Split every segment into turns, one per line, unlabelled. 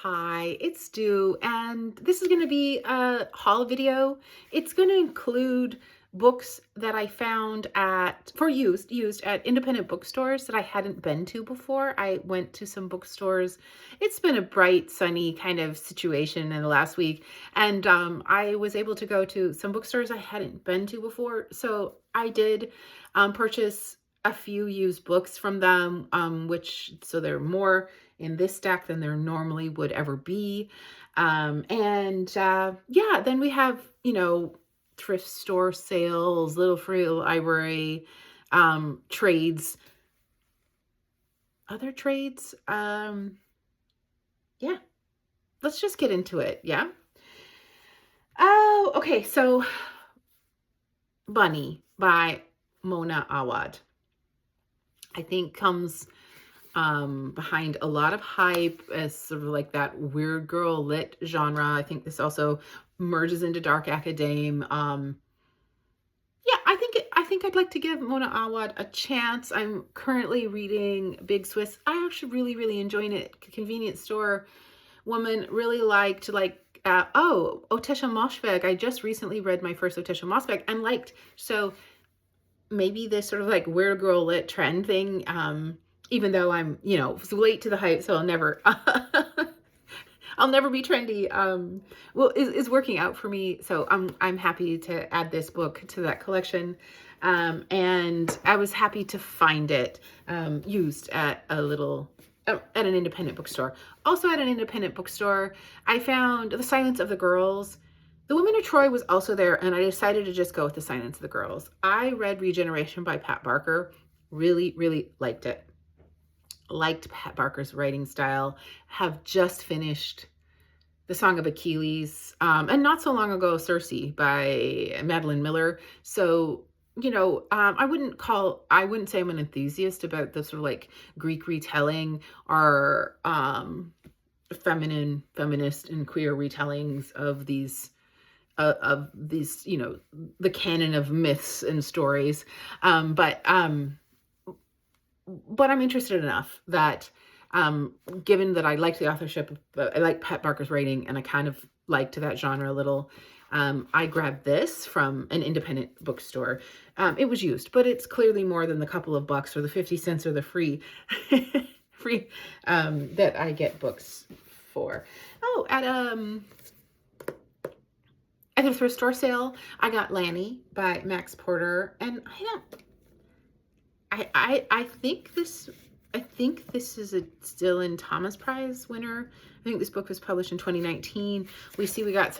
Hi, it's Stu, and this is going to be a haul video. It's going to include books that I found for used at independent bookstores that I hadn't been to before. I went to some bookstores. It's been a bright, sunny kind of situation in the last week, and I was able to go to some bookstores I hadn't been to before. So I did purchase a few used books from them, so they're more in this stack than there normally would ever be. Yeah, then we have, thrift store sales, little free library, trades, other trades. Yeah, let's just get into it. Yeah. Oh, okay. So Bunny by Mona Awad, I think comes behind a lot of hype as sort of like that weird girl lit genre. I think this also merges into dark academe. Yeah, I think I'd like to give Mona Awad a chance. I'm currently reading Big Swiss. I actually really enjoying it. Convenience store woman really liked Otesha Moshfegh. I just recently read my first Otesha Moshfegh and liked. So maybe this sort of like weird girl lit trend thing, even though I'm, late to the hype, so I'll never I'll never be trendy. Is working out for me. So I'm happy to add this book to that collection. And I was happy to find it used at at an independent bookstore. Also at an independent bookstore, I found The Silence of the Girls. The Women of Troy was also there, and I decided to just go with The Silence of the Girls. I read Regeneration by Pat Barker. Really liked it. Liked Pat Barker's writing style. Have just finished The Song of Achilles, and not so long ago, Circe by Madeline Miller. So, I wouldn't say I'm an enthusiast about the sort of like Greek retelling or feminist and queer retellings of these, the canon of myths and stories. But I'm interested enough that, given that I like the authorship, I like Pat Barker's writing, and I kind of liked that genre a little, I grabbed this from an independent bookstore. It was used, but it's clearly more than the couple of bucks or the 50 cents or the free that I get books for. Oh, at the thrift store sale, I got Lanny by Max Porter, and I think this is a Dylan Thomas Prize winner. I think this book was published in 2019. We got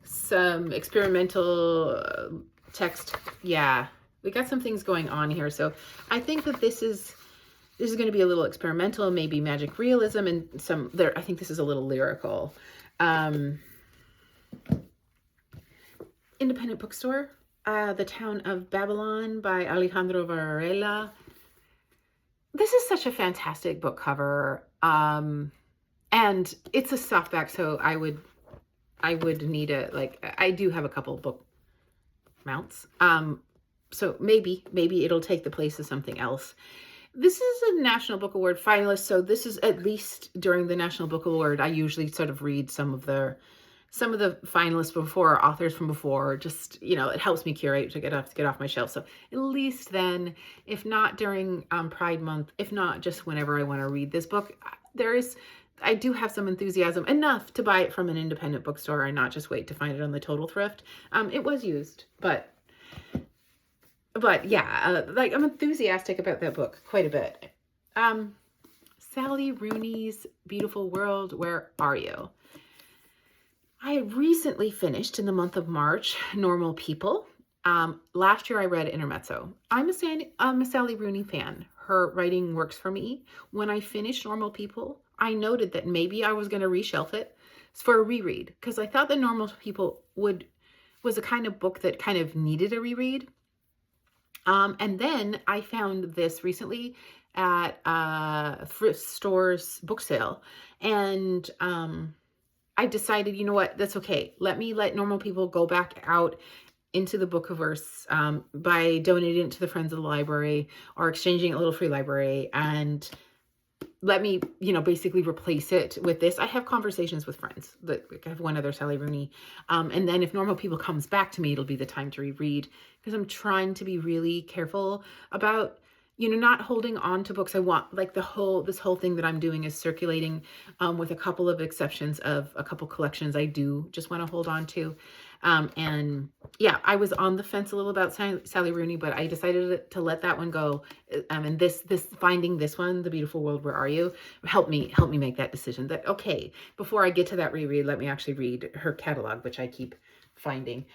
some experimental text. Yeah, we got some things going on here. So I think that this is going to be a little experimental, maybe magic realism, and I think this is a little lyrical. Independent bookstore. The Town of Babylon by Alejandro Varela. This is such a fantastic book cover. And it's a softback, so I would need I do have a couple book mounts. So maybe it'll take the place of something else. This is a National Book Award finalist, so this is, at least during the National Book Award, I usually sort of read some of the finalists before, authors from before, just, it helps me curate to get off my shelf. So at least then, if not during Pride Month, if not just whenever I want to read this book, I do have some enthusiasm enough to buy it from an independent bookstore and not just wait to find it on the Total Thrift. It was used, but yeah, I'm enthusiastic about that book quite a bit. Sally Rooney's Beautiful World, Where Are You? I recently finished, in the month of March, Normal People. Last year I read Intermezzo. I'm a Sally Rooney fan. Her writing works for me. When I finished Normal People, I noted that maybe I was going to reshelf it for a reread, because I thought that Normal People was a kind of book that kind of needed a reread. And then I found this recently at a thrift store's book sale, and I decided, you know what, that's okay. Let Normal People go back out into the Bookiverse by donating it to the Friends of the Library or exchanging a little free library. And let me, basically replace it with this. I have conversations with friends. I have one other, Sally Rooney. And then if Normal People comes back to me, it'll be the time to reread, because I'm trying to be really careful about, not holding on to books. I want, like, this whole thing that I'm doing is circulating, with a couple of exceptions of a couple collections I do just want to hold on to. And yeah, I was on the fence a little about Sally Rooney, but I decided to let that one go. And this finding this one, The Beautiful World, Where Are You, help me make that decision that, okay, before I get to that reread, let me actually read her catalog, which I keep finding.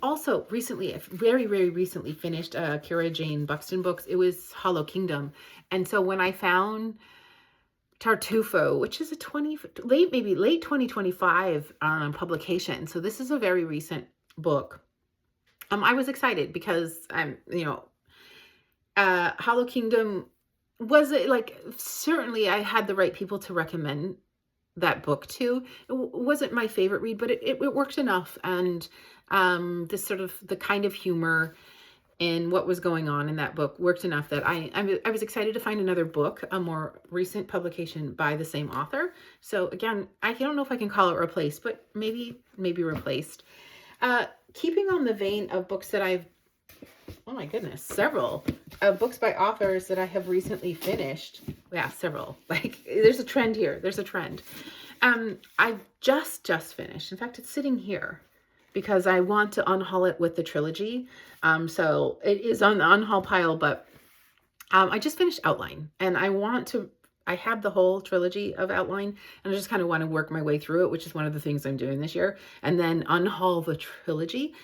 Also recently, very, very recently finished Kira Jane Buxton books. It was Hollow Kingdom. And so when I found Tartufo, which is late 2025 publication. So this is a very recent book. I was excited because Hollow Kingdom was certainly I had the right people to recommend that book to. It wasn't my favorite read, but it worked enough. And this sort of the kind of humor and what was going on in that book worked enough that I was excited to find another book, a more recent publication by the same author. So again, I don't know if I can call it replaced, but maybe replaced. Keeping on the vein of books that oh my goodness, several books by authors that I have recently finished. Yeah, several. Like, there's a trend here. There's a trend. I just finished. In fact, it's sitting here because I want to unhaul it with the trilogy. So it is on the unhaul pile, but I just finished Outline, and I have the whole trilogy of Outline, and I just kind of want to work my way through it, which is one of the things I'm doing this year, and then unhaul the trilogy.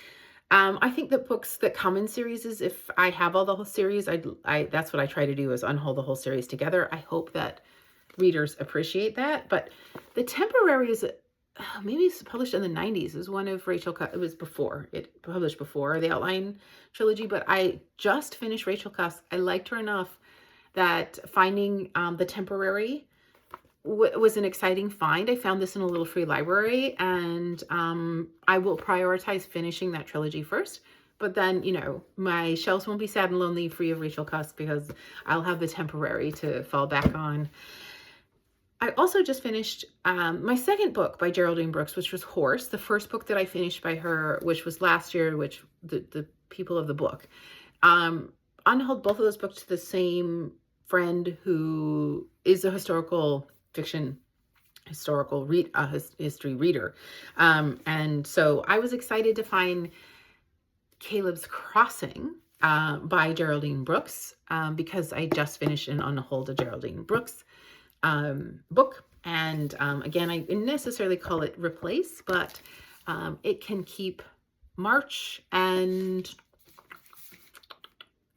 I think that books that come in series is, if I have all the whole series, that's what I try to do, is unhaul the whole series together. I hope that readers appreciate that. But The Temporary is, maybe it's published in the 90s. It was one of it published before the Outline trilogy, but I just finished Rachel Cusk. I liked her enough that finding The Temporary was an exciting find. I found this in a little free library, and I will prioritize finishing that trilogy first. But then, my shelves won't be sad and lonely free of Rachel Cusk, because I'll have The Temporary to fall back on. I also just finished my second book by Geraldine Brooks, which was Horse, the first book that I finished by her, which was last year, which the people of the book. Unhauled both of those books to the same friend who is a history reader. And so I was excited to find Caleb's Crossing by Geraldine Brooks, because I just finished an Unhauled a Geraldine Brooks book. And again, I didn't necessarily call it replace, but it can keep March and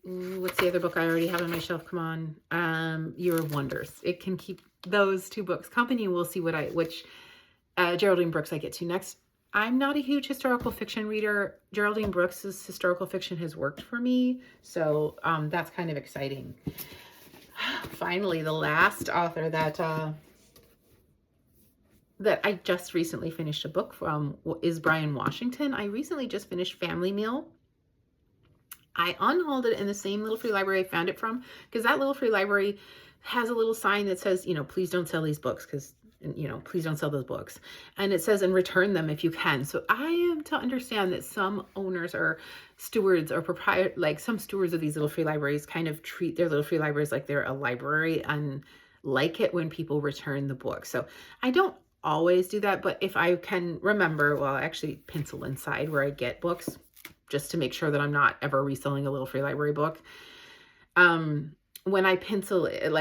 what's the other book I already have on my shelf? Come on. Year of Wonders. It can keep those two books company. We'll see which Geraldine Brooks I get to next. I'm not a huge historical fiction reader. Geraldine Brooks's historical fiction has worked for me, so that's kind of exciting. Finally, the last author that I just recently finished a book from is Bryan Washington. I recently just finished Family Meal. I unhauled it in the same little free library I found it from, because that little free library has a little sign that says, please don't sell these books, because, please don't sell those books. And it says, and return them if you can. So I am to understand that some owners or stewards or some stewards of these little free libraries kind of treat their little free libraries like they're a library and like it when people return the book. So I don't always do that, but if I can remember, well, I actually pencil inside where I get books, just to make sure that I'm not ever reselling a little free library book. When I pencil it,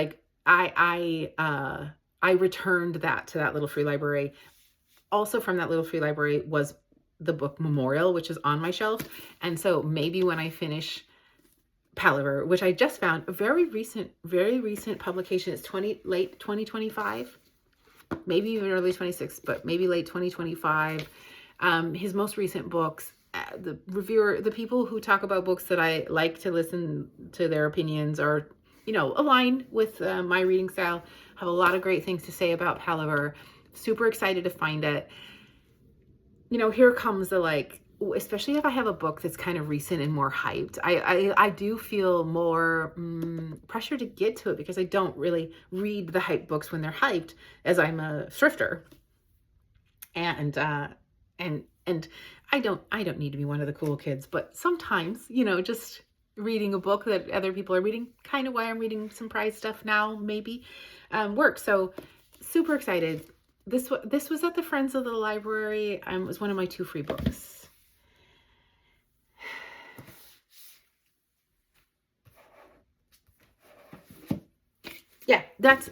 I returned that to that little free library. Also from that little free library was the book Memorial, which is on my shelf. And so maybe when I finish Palaver, which I just found, a very recent publication, it's late 2025, maybe even early 26, but maybe late 2025. His most recent books, the people who talk about books that I like to listen to their opinions are, aligned with my reading style, have a lot of great things to say about Palaver. Super excited to find it. Here comes the especially if I have a book that's kind of recent and more hyped, I do feel more pressure to get to it because I don't really read the hype books when they're hyped, as I'm a thrifter. And and I don't need to be one of the cool kids, but sometimes, just reading a book that other people are reading, kind of why I'm reading some prize stuff now, maybe, works. So super excited. This was at the Friends of the Library. It was one of my 2 free books. Yeah, that's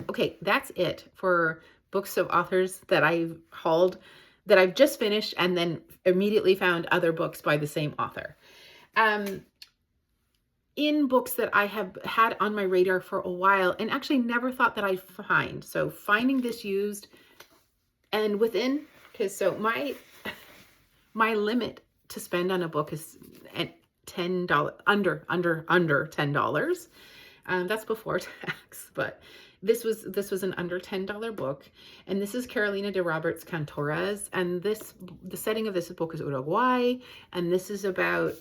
it for books of authors that I've hauled, that I've just finished and then immediately found other books by the same author. In books that I have had on my radar for a while and actually never thought that I'd find. So finding this used and within, because so my limit to spend on a book is at $10, under $10. That's before tax, but this was an under $10 book, and this is Carolina de Roberts Cantores, and the setting of this book is Uruguay, and this is about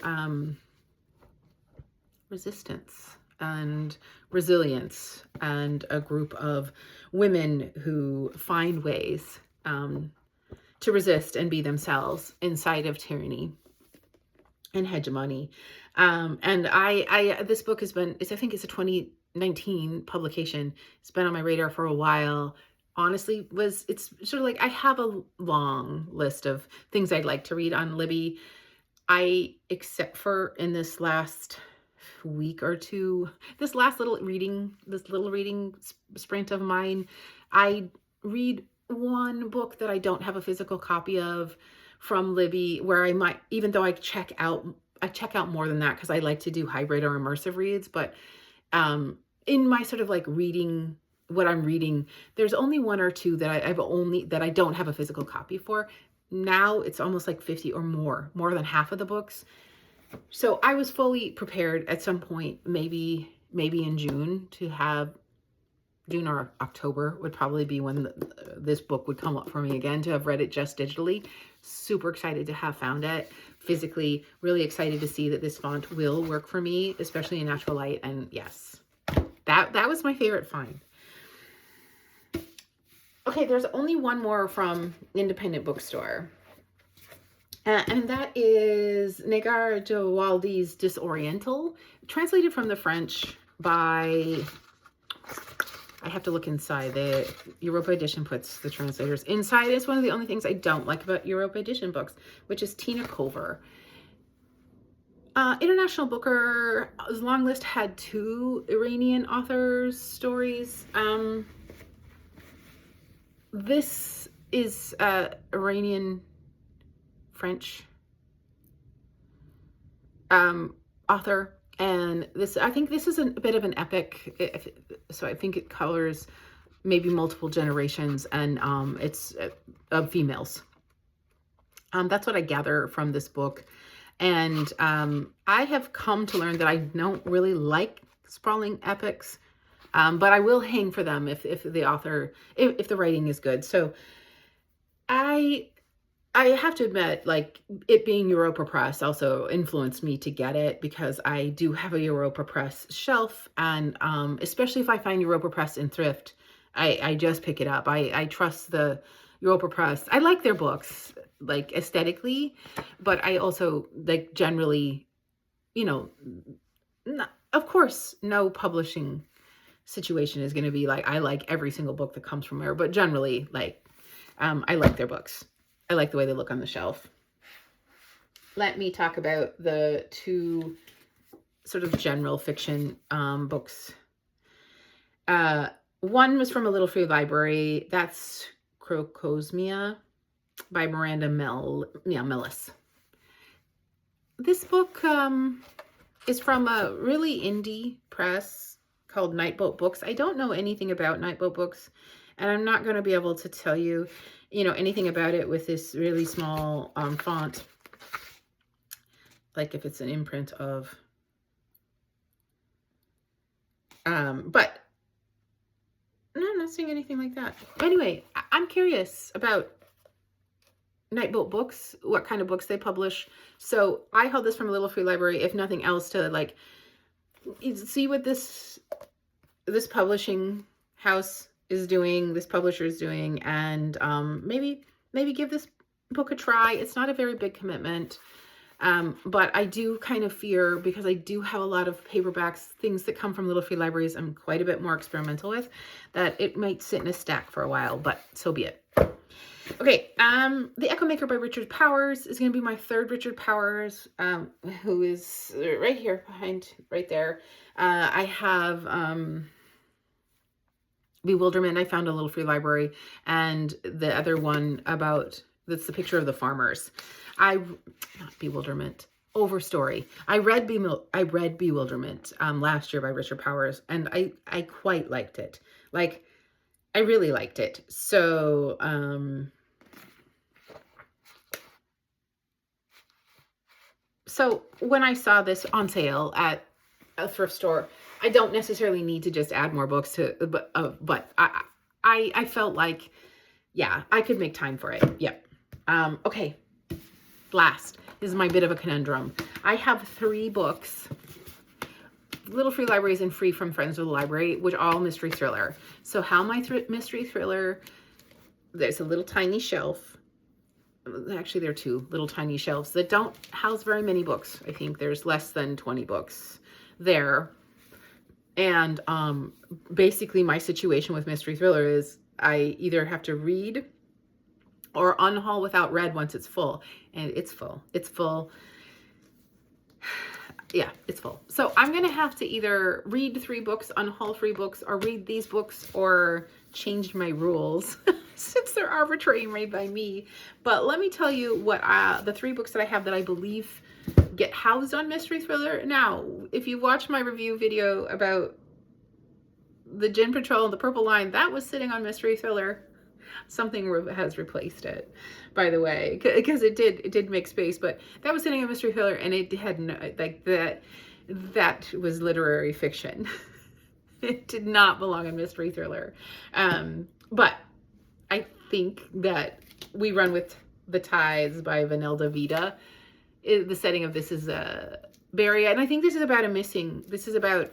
resistance and resilience and a group of women who find ways to resist and be themselves inside of tyranny and hegemony. And this book has been, I think it's a 2019 publication. It's been on my radar for a while. Honestly, it's sort of like, I have a long list of things I'd like to read on Libby. Except for in this last week or two, this little reading sprint of mine, I read one book that I don't have a physical copy of from Libby, where I might, even though I check out more than that because I like to do hybrid or immersive reads, but in my sort of like reading what I'm reading, there's only 1 or 2 that I don't have a physical copy for. Now it's almost like 50 or more than half of the books. So I was fully prepared at some point, maybe in June, June or October would probably be when this book would come up for me again, to have read it just digitally. Super excited to have found it physically. Really excited to see that this font will work for me, especially in natural light. And yes, that was my favorite find. Okay, there's only one more from Independent Bookstore. And that is Negar Djawaldi's Disoriental, translated from the French by, I have to look inside. The Europa Edition puts the translators inside. It's one of the only things I don't like about Europa Edition books, which is Tina Kover. International Booker's long list had 2 Iranian authors' stories. This is Iranian French author, and I think this is a bit of an epic, so I think it covers maybe multiple generations, and it's of females. That's what I gather from this book, and I have come to learn that I don't really like sprawling epics, but I will hang for them if the author, if the writing is good. So I have to admit, like, it being Europa Press also influenced me to get it, because I do have a Europa Press shelf, and especially if I find Europa Press in thrift, I just pick it up. I trust the Europa Press. I like their books, like, aesthetically, but I also, like, generally, of course, no publishing situation is going to be like, I like every single book that comes from her, but generally, like, I like their books. I like the way they look on the shelf. Let me talk about the 2 sort of general fiction books. One was from a Little Free Library. That's Crocosmia by Miranda Millis. This book is from a really indie press called Nightboat Books. I don't know anything about Nightboat Books, and I'm not going to be able to tell you, anything about it with this really small font, like if it's an imprint of, but no, I'm not seeing anything like that. Anyway, I'm curious about Nightboat Books, what kind of books they publish. So I held this from a Little Free Library, if nothing else, to like see what this publishing house is doing, this publisher is doing, and maybe give this book a try. It's not a very big commitment. But I do kind of fear, because I do have a lot of paperbacks, things that come from Little Free Libraries I'm quite a bit more experimental with, that it might sit in a stack for a while, but so be it. Okay, The Echo Maker by Richard Powers is going to be my third Richard Powers, who is right here behind, right there. I have Bewilderment, I found a Little Free Library, and the other one that's the picture of the farmers. Not Bewilderment, Overstory. I read Bewilderment last year by Richard Powers, and I quite liked it. Like, I really liked it. So so when I saw this on sale at a thrift store, I don't necessarily need to just add more books to, but I felt like, yeah, I could make time for it. Yep. Okay. Last is my bit of a conundrum. I have 3 books, Little Free Libraries and free from Friends of the Library, which are all mystery thriller. So how my mystery thriller, there's a little tiny shelf. Actually, there are 2 little tiny shelves that don't house very many books. I think there's less than 20 books there. And basically my situation with mystery thriller is I either have to read or unhaul without read once it's full. And it's full. It's full. Yeah, it's full. So I'm going to have to either read 3 books, unhaul 3 books, or read these books, or change my rules since they're arbitrary made by me. But let me tell you what the 3 books that I have that I believe get housed on mystery thriller. Now, if you watch my review video about the Gin Patrol and the Purple Line, that was sitting on mystery thriller. Something has replaced it, by the way, because it did make space, but that was sitting on mystery thriller, and it had no, like, that was literary fiction. It did not belong on mystery thriller. But I think that We Run with the Tides by Vanelda Vita, the setting of this is Beria, and I think this is about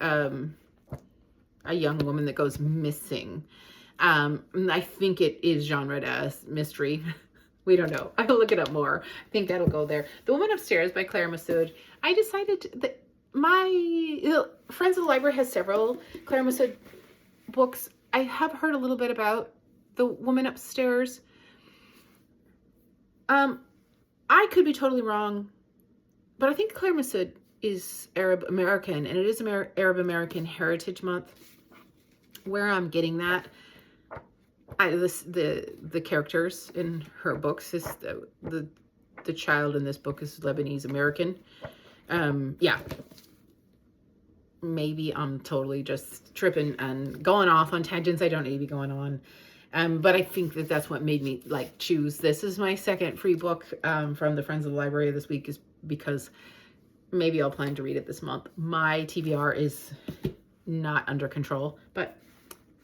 a young woman that goes missing. I think it is genred as mystery. We don't know. I will look it up more. I think that'll go there. The Woman Upstairs by Claire Massoud. I decided that my Friends of the Library has several Claire Massoud books. I have heard a little bit about The Woman Upstairs. I could be totally wrong, but I think Claire Massoud is Arab American, and it is Arab American Heritage Month. Where I'm getting that, the characters in her books is the child in this book is Lebanese American. Yeah, maybe I'm totally just tripping and going off on tangents I don't need to be going on. But I think that that's what made me like choose this as my second free book from the Friends of the Library this week, is because maybe I'll plan to read it this month. My TBR is not under control, but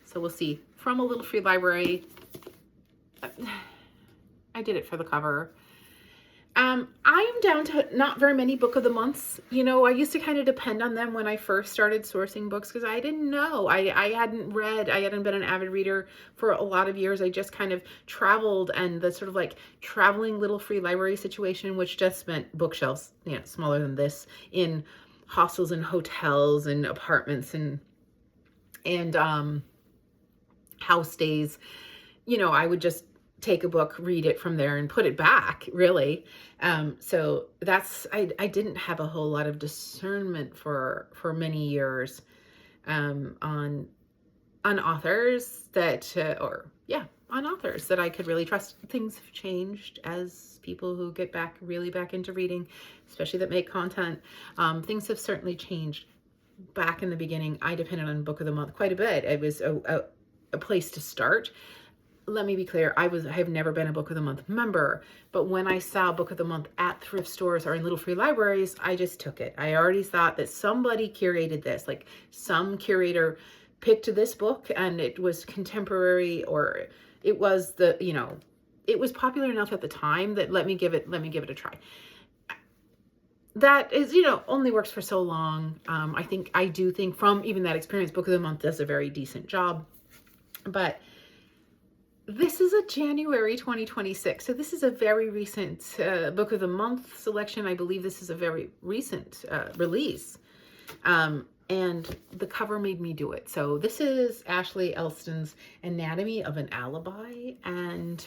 so we'll see. From a Little Free Library. I did it for the cover. I am down to not very many book of the months. You know, I used to kind of depend on them when I first started sourcing books, because I didn't know. I hadn't been an avid reader for a lot of years. I just kind of traveled, and the sort of like traveling Little Free Library situation, which just meant bookshelves, you know, smaller than this, in hostels and hotels and apartments and house stays. You know, I would just take a book, read it from there, and put it back, really. So that's, I didn't have a whole lot of discernment for many years on authors that, on authors that I could really trust. Things have changed as people who get really back into reading, especially that make content. Things have certainly changed. Back in the beginning, I depended on Book of the Month quite a bit. It was a place to start. Let me be clear, I have never been a Book of the Month member, but when I saw Book of the Month at thrift stores or in Little Free Libraries, I just took it. I already thought that somebody curated this, like some curator picked this book and it was contemporary, or it was the, you know, it was popular enough at the time that let me give it a try. That is, only works for so long. I do think from even that experience, Book of the Month does a very decent job. But this is a January 2026. So this is a very recent Book of the Month selection. I believe this is a very recent release. And the cover made me do it. So this is Ashley Elston's Anatomy of an Alibi. And,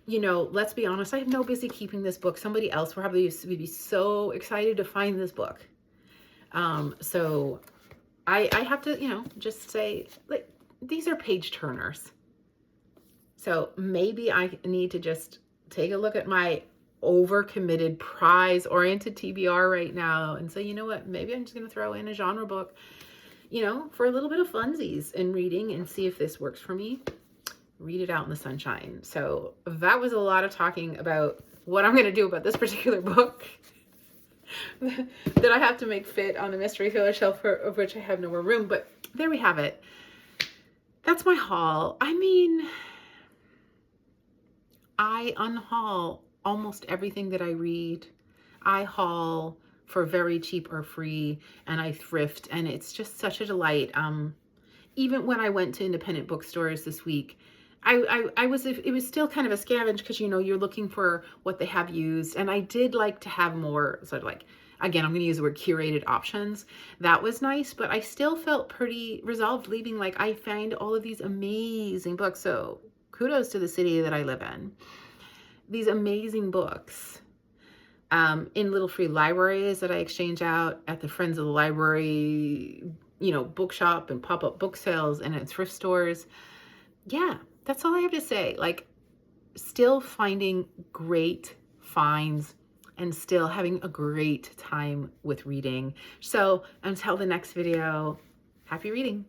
let's be honest, I have no business keeping this book. Somebody else probably would be so excited to find this book. So I have to, just say, like, these are page turners. So maybe I need to just take a look at my overcommitted prize-oriented TBR right now and say, you know what, maybe I'm just going to throw in a genre book, for a little bit of funsies in reading and see if this works for me. Read it out in the sunshine. So that was a lot of talking about what I'm going to do about this particular book that I have to make fit on the mystery thriller shelf, of which I have no more room. But there we have it. That's my haul. I mean, I unhaul almost everything that I read. I haul for very cheap or free, and I thrift, and it's just such a delight. Even when I went to independent bookstores this week, it was still kind of a scavenge because, you're looking for what they have used. And I did like to have more sort of like, again, I'm going to use the word curated options. That was nice, but I still felt pretty resolved leaving. Like, I find all of these amazing books. So kudos to the city that I live in. These amazing books in little free libraries that I exchange out at the Friends of the Library, bookshop and pop-up book sales and at thrift stores. Yeah, that's all I have to say. Like, still finding great finds and still having a great time with reading. So until the next video, happy reading.